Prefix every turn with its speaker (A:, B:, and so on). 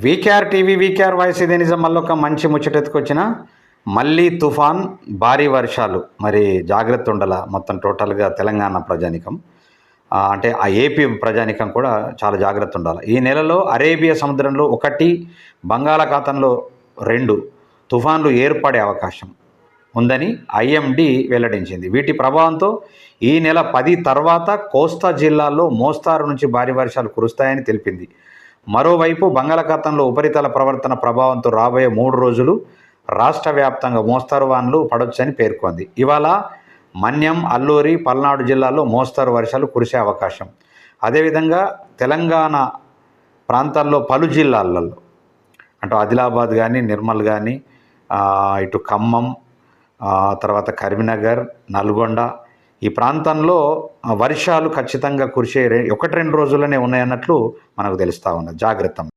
A: VKR TV VKR voice ఇదే నిజం మళ్ళొక మంచి ముచ్చటెత్తుకొచ్చిన మళ్ళీ తుఫాన్ భారీ వర్షాలు మరి జాగ్రత్త ఉండాల మొత్తం టోటల్గా తెలంగాణ ప్రజానికం అంటే ఆ ఏపీ ప్రజానికం కూడా చాలా జాగ్రత్త ఉండాలి. ఈ నెలలో అరేబియా సముద్రంలో 1 బంగాళాఖాతంలో 2 తుఫాన్లు ఏర్పడే అవకాశం ఉందని ఐఎండీ వెల్లడించింది. వీటి ప్రభావంతో ఈ నెల 10 తర్వాత కోస్తా జిల్లాల్లో మోస్తారు నుంచి భారీ వర్షాలు కురుస్తాయని తెలిపింది. మరోవైపు బంగాళాఖాతంలో ఉపరితల ప్రవర్తన ప్రభావంతో రాబోయే 3 రోజులు రాష్ట్ర వ్యాప్తంగా మోస్తరు వానలు పడొచ్చని పేర్కొంది. ఇవాళ మన్యం, అల్లూరి, పల్నాడు జిల్లాల్లో మోస్తరు వర్షాలు కురిసే అవకాశం. అదేవిధంగా తెలంగాణ ప్రాంతాల్లో పలు జిల్లాలలో అంటే ఆదిలాబాద్ కానీ, నిర్మల్ కానీ, ఇటు ఖమ్మం, తర్వాత కరీంనగర్, నల్గొండ ఈ ప్రాంతంలో వర్షాలు ఖచ్చితంగా కురిసే 1-2 రోజుల్లోనే ఉన్నాయన్నట్లు మనకు తెలుస్తూ ఉన్నది. జాగ్రత్త.